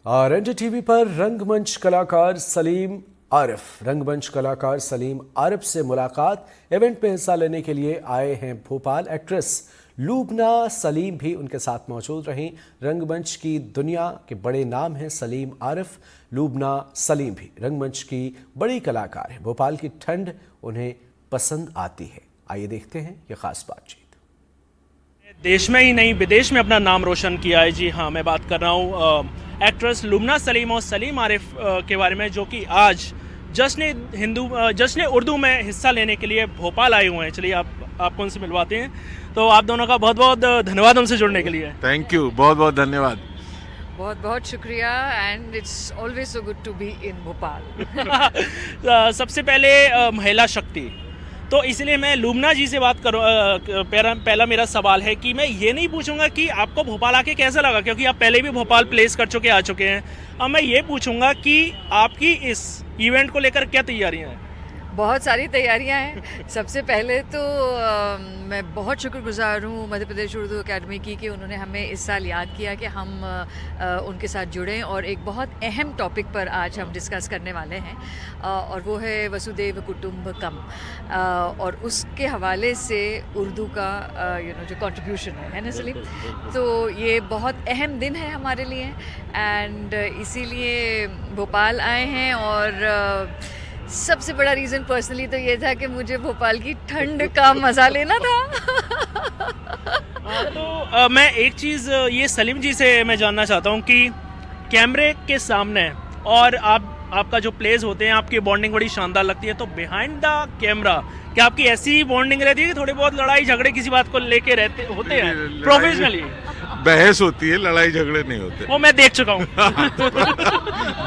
और एनडीटीवी पर रंगमंच कलाकार सलीम आरिफ से मुलाकात। इवेंट में हिस्सा लेने के लिए आए हैं भोपाल एक्ट्रेस लुबना सलीम भी उनके साथ मौजूद रहीं। रंगमंच की दुनिया के बड़े नाम हैं सलीम आरिफ, लुबना सलीम भी रंगमंच की बड़ी कलाकार है। भोपाल की ठंड उन्हें पसंद आती है। आइए देखते हैं ये खास बातचीत। देश में ही नहीं विदेश में अपना नाम रोशन किया है। जी हाँ, मैं बात कर रहा हूँ एक्ट्रेस लुबना सलीम और सलीम आरिफ के बारे में, जो कि आज जश्न उर्दू में हिस्सा लेने के लिए भोपाल आए हुए हैं। चलिए आपको उनसे मिलवाते हैं। तो आप दोनों का बहुत बहुत धन्यवाद हमसे जुड़ने के लिए। थैंक यू, बहुत बहुत धन्यवाद। बहुत बहुत शुक्रिया and it's always so good to be in Bhopal. सबसे पहले महिला शक्ति, तो इसलिए मैं लुबना जी से बात करूँ। पहला मेरा सवाल है कि मैं ये नहीं पूछूंगा कि आपको भोपाल आके कैसा लगा, क्योंकि आप पहले भी भोपाल प्लेस कर आ चुके हैं। अब मैं ये पूछूंगा कि आपकी इस इवेंट को लेकर क्या तैयारियां हैं? बहुत सारी तैयारियां हैं। सबसे पहले तो मैं बहुत शुक्रगुजार हूँ मध्य प्रदेश उर्दू अकेडमी की कि उन्होंने हमें इस साल याद किया कि हम उनके साथ जुड़ें और एक बहुत अहम टॉपिक पर आज हम डिस्कस करने वाले हैं और वो है वसुदेव कुटुंबकम। और उसके हवाले से उर्दू का जो कंट्रीब्यूशन है ना सलीम, तो ये बहुत अहम दिन है हमारे लिए एंड इसीलिए भोपाल आए हैं। और सबसे बड़ा रीज़न पर्सनली तो ये था कि मुझे भोपाल की ठंड का मज़ा लेना था। तो मैं एक चीज़ ये सलीम जी से मैं जानना चाहता हूँ कि कैमरे के सामने और आपका जो प्लेस होते हैं, आपकी बॉन्डिंग बड़ी शानदार लगती है। तो बिहाइंड द कैमरा क्या आपकी ऐसी बॉन्डिंग रहती है कि थोड़े बहुत लड़ाई झगड़े किसी बात को लेके होते हैं प्रोफेशनली? बहस होती है, लड़ाई झगड़े नहीं होते। वो मैं देख चुका हूँ।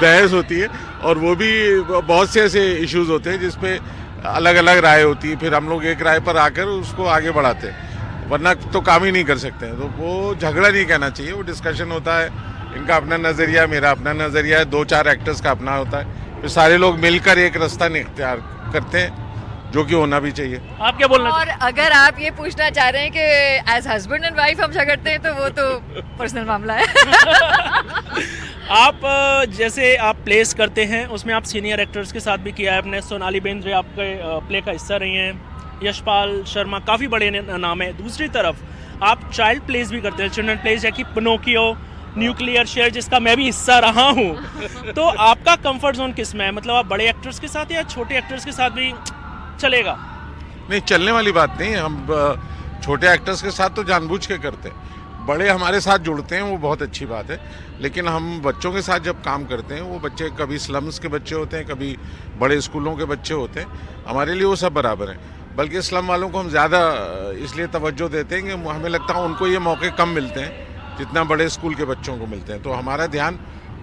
बहस होती है और वो भी बहुत से ऐसे इश्यूज होते हैं जिसपे अलग अलग राय होती है, फिर हम लोग एक राय पर आकर उसको आगे बढ़ाते हैं, वरना तो काम ही नहीं कर सकते हैं। तो वो झगड़ा नहीं कहना चाहिए, वो डिस्कशन होता है। इनका अपना नज़रिया, मेरा अपना नज़रिया है, 2-4 एक्टर्स का अपना होता है, फिर सारे लोग मिलकर एक रास्ता इख्तियार करते हैं, जो कि होना भी चाहिए। आप क्या बोलना? और अगर आप ये पूछना चाह रहे हैं कि एज हस्बैंड एंड वाइफ हम झगड़ते हैं, तो वो तो पर्सनल मामला है। आप जैसे आप प्लेस करते हैं उसमें आप सीनियर एक्टर्स के साथ भी किया है अपने। सोनाली बेंद्रे आपके प्ले का हिस्सा रही हैं, यशपाल शर्मा काफ़ी बड़े नाम है। दूसरी तरफ आप चाइल्ड प्लेस भी करते हैं, चिल्ड्रन प्लेस, जैसे कि पिनोकियो, न्यूक्लियर शेयर, जिसका मैं भी हिस्सा रहा हूँ। तो आपका कंफर्ट जोन किस में है? मतलब आप बड़े एक्टर्स के साथ या छोटे एक्टर्स के साथ भी चलेगा? नहीं, चलने वाली बात नहीं है। हम छोटे एक्टर्स के साथ तो जानबूझ के करते हैं, बड़े हमारे साथ जुड़ते हैं, वो बहुत अच्छी बात है। लेकिन हम बच्चों के साथ जब काम करते हैं, वो बच्चे कभी स्लम्स के बच्चे होते हैं, कभी बड़े स्कूलों के बच्चे होते हैं, हमारे लिए वो सब बराबर हैं। बल्कि स्लम वालों को हम ज़्यादा इसलिए तवज्जो देते हैं कि हमें लगता है उनको ये मौके कम मिलते हैं जितना बड़े स्कूल के बच्चों को मिलते हैं। तो हमारा ध्यान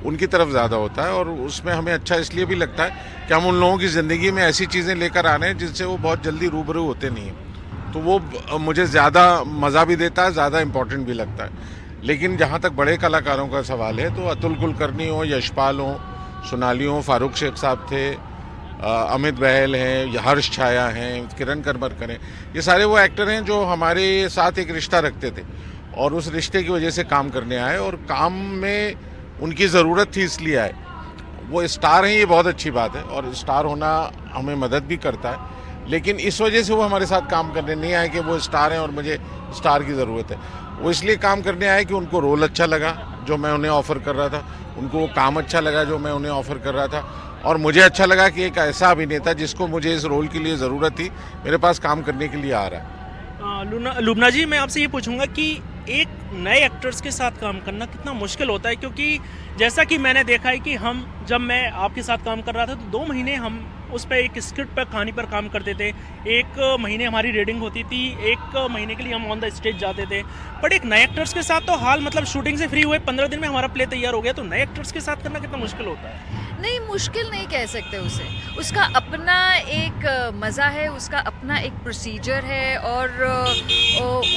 उनकी तरफ ज़्यादा होता है और उसमें हमें अच्छा इसलिए भी लगता है कि हम उन लोगों की ज़िंदगी में ऐसी चीज़ें लेकर आ रहे हैं जिनसे वो बहुत जल्दी रूबरू होते नहीं हैं। तो वो मुझे ज़्यादा मज़ा भी देता है, ज़्यादा इम्पोर्टेंट भी लगता है। लेकिन जहाँ तक बड़े कलाकारों का सवाल है, तो अतुल कुलकर्णी हो, यशपाल हो, सोनाली हो, फारूक शेख साहब थे, अमित बहल हैं, हर्ष छाया हैं, किरण करमरकर हैं, ये सारे वो एक्टर हैं जो हमारे साथ एक रिश्ता रखते थे और उस रिश्ते की वजह से काम करने आए और काम में उनकी ज़रूरत थी इसलिए आए। वो स्टार हैं, ये बहुत अच्छी बात है और स्टार होना हमें मदद भी करता है। लेकिन इस वजह से वो हमारे साथ काम करने नहीं आए कि वो स्टार हैं और मुझे स्टार की ज़रूरत है। वो इसलिए काम करने आए कि उनको रोल अच्छा लगा जो मैं उन्हें ऑफ़र कर रहा था, उनको वो काम अच्छा लगा जो मैं उन्हें ऑफ़र कर रहा था, और मुझे अच्छा लगा कि एक ऐसा अभिनेता जिसको मुझे इस रोल के लिए ज़रूरत थी मेरे पास काम करने के लिए आ रहा है। लुबना जी, मैं आपसे ये पूछूंगा कि एक नए एक्टर्स के साथ काम करना कितना मुश्किल होता है, क्योंकि जैसा कि मैंने देखा है कि जब मैं आपके साथ काम कर रहा था तो 2 महीने हम उस पर एक स्क्रिप्ट पर, कहानी पर काम करते थे। 1 महीने हमारी रीडिंग होती थी, 1 महीने के लिए हम ऑन द स्टेज जाते थे। बट एक नए एक्टर्स के साथ तो हाल मतलब शूटिंग से फ्री हुए 15 दिन में हमारा प्ले तैयार हो गया। तो नए एक्टर्स के साथ करना कितना मुश्किल होता है? नहीं, मुश्किल नहीं कह सकते उसे। उसका अपना एक मज़ा है, उसका अपना एक प्रोसीजर है और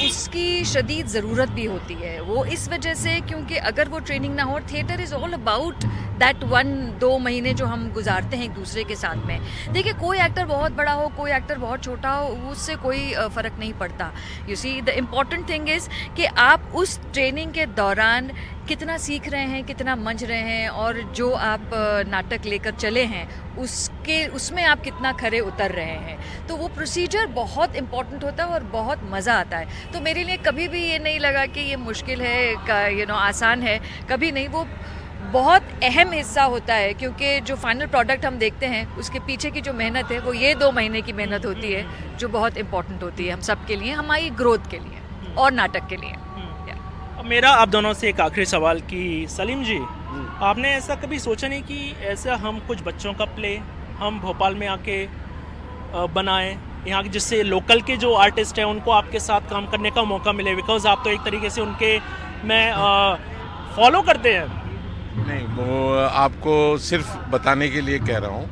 उसकी शदीद ज़रूरत भी होती है। वो इस वजह से, क्योंकि अगर वो ट्रेनिंग ना हो, theatre is all about that 1-2 महीने जो हम गुजारते हैं एक दूसरे के साथ में। देखिए, कोई एक्टर बहुत बड़ा हो, कोई एक्टर बहुत छोटा हो, उससे कोई फ़र्क नहीं पड़ता। You see, the important thing is कि आप उस ट्रेनिंग के दौरान कितना सीख रहे हैं, कितना मंच रहे हैं, और जो आप नाटक लेकर चले हैं उसमें आप कितना खरे उतर रहे हैं। तो वो प्रोसीजर बहुत इम्पोर्टेंट होता है और बहुत मज़ा आता है। तो मेरे लिए कभी भी ये नहीं लगा कि ये मुश्किल है, आसान है, कभी नहीं। वो बहुत अहम हिस्सा होता है, क्योंकि जो फाइनल प्रोडक्ट हम देखते हैं उसके पीछे की जो मेहनत है वो ये 2 महीने की मेहनत होती है, जो बहुत इम्पोर्टेंट होती है हम सब के लिए, हमारी ग्रोथ के लिए और नाटक के लिए। अब मेरा आप दोनों से एक आखिरी सवाल कि सलीम जी, आपने ऐसा कभी सोचा नहीं कि ऐसा हम कुछ बच्चों का प्ले हम भोपाल में आके बनाएं, यहाँ के जिससे लोकल के जो आर्टिस्ट हैं उनको आपके साथ काम करने का मौका मिले, बिकॉज आप तो एक तरीके से उनके में फॉलो करते हैं। नहीं, वो आपको सिर्फ बताने के लिए कह रहा हूँ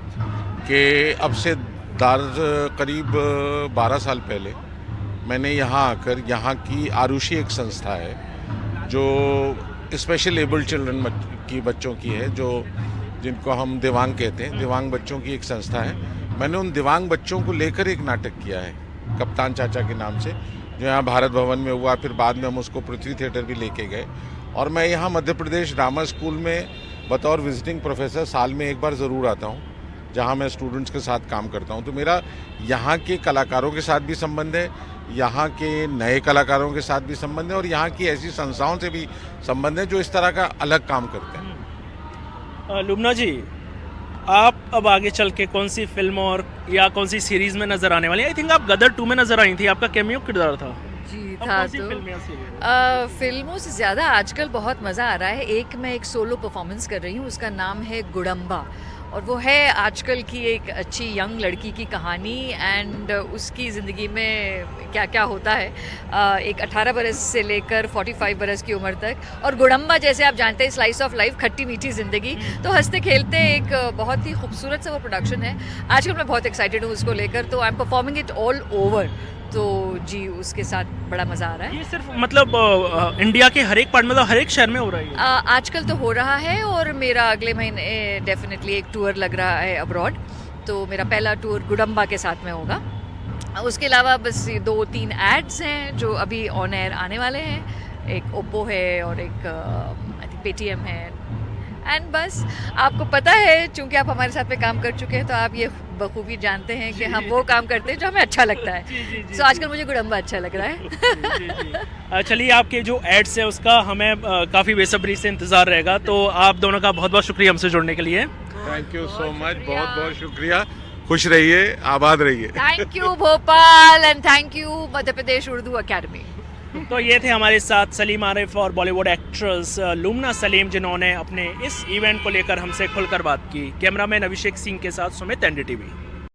कि अब से करीब 12 साल पहले मैंने यहाँ आकर, यहाँ की आरुषि एक संस्था है जो स्पेशल एबल्ड चिल्ड्रन की बच्चों की है, जो जिनको हम दिव्यांग कहते हैं, दिव्यांग बच्चों की एक संस्था है। मैंने उन दिव्यांग बच्चों को लेकर एक नाटक किया है कप्तान चाचा के नाम से, जो यहाँ भारत भवन में हुआ, फिर बाद में हम उसको पृथ्वी थिएटर भी लेके गए। और मैं यहाँ मध्य प्रदेश ड्रामा स्कूल में बतौर विजिटिंग प्रोफेसर साल में एक बार ज़रूर आता हूँ, जहाँ मैं स्टूडेंट्स के साथ काम करता हूँ। तो मेरा यहाँ के कलाकारों के साथ भी संबंध है, यहाँ के नए कलाकारों के साथ भी संबंध है, और यहाँ की ऐसी संस्थाओं से भी संबंध है जो इस तरह का अलग काम करते हैं। लुबना जी, आप अब आगे चल के कौन सी फिल्म और या कौन सी सीरीज में नजर आने वाली? आई थिंक आप गदर 2 में नजर आई थी, आपका कैमियो किरदार था। जी अब था। कौन सी तो फिल्म या सीरीज? फिल्मों से ज़्यादा आजकल बहुत मज़ा आ रहा है। मैं एक सोलो परफॉर्मेंस कर रही हूँ, उसका नाम है गुडम्बा, और वो है आजकल की एक अच्छी यंग लड़की की कहानी, एंड उसकी ज़िंदगी में क्या क्या होता है एक 18 बरस से लेकर 45 बरस की उम्र तक। और गुडम्बा, जैसे आप जानते हैं, स्लाइस ऑफ लाइफ, खट्टी मीठी ज़िंदगी। तो हंसते खेलते एक बहुत ही खूबसूरत सा वो प्रोडक्शन है। आजकल मैं बहुत एक्साइटेड हूँ उसको लेकर, तो I am performing it all over. तो जी, उसके साथ बड़ा मज़ा आ रहा है। ये सिर्फ मतलब इंडिया के हर एक पार्ट में, मतलब हर एक शहर में हो रहा है? आजकल तो हो रहा है, और मेरा अगले महीने डेफिनेटली एक टूर लग रहा है अब्रॉड। तो मेरा पहला टूर गुडम्बा के साथ में होगा। उसके अलावा बस 2-3 एड्स हैं जो अभी ऑन एयर आने वाले हैं। एक ओप्पो है और एक आई थिंक पेटीएम है। एंड बस आपको पता है, चूंकि आप हमारे साथ में काम कर चुके हैं, तो आप ये बखूबी जानते हैं कि हम वो काम करते हैं जो हमें अच्छा लगता है। तो आजकल मुझे गुडम्बा अच्छा लग रहा है। चलिए, आपके जो एड्स है उसका हमें काफ़ी बेसब्री से इंतज़ार रहेगा। तो आप दोनों का बहुत बहुत शुक्रिया हमसे जुड़ने के लिए। थैंक यू सो मच, बहुत बहुत शुक्रिया। खुश रहिए, आबाद रहिए। Thank you Bhopal, and thank you Madhya Pradesh Urdu academy. तो ये थे हमारे साथ सलीम आरिफ और बॉलीवुड एक्ट्रेस लुबना सलीम, जिन्होंने अपने इस इवेंट को लेकर हमसे खुलकर बात की। कैमरामैन अभिषेक सिंह के साथ सुमित, NDTV।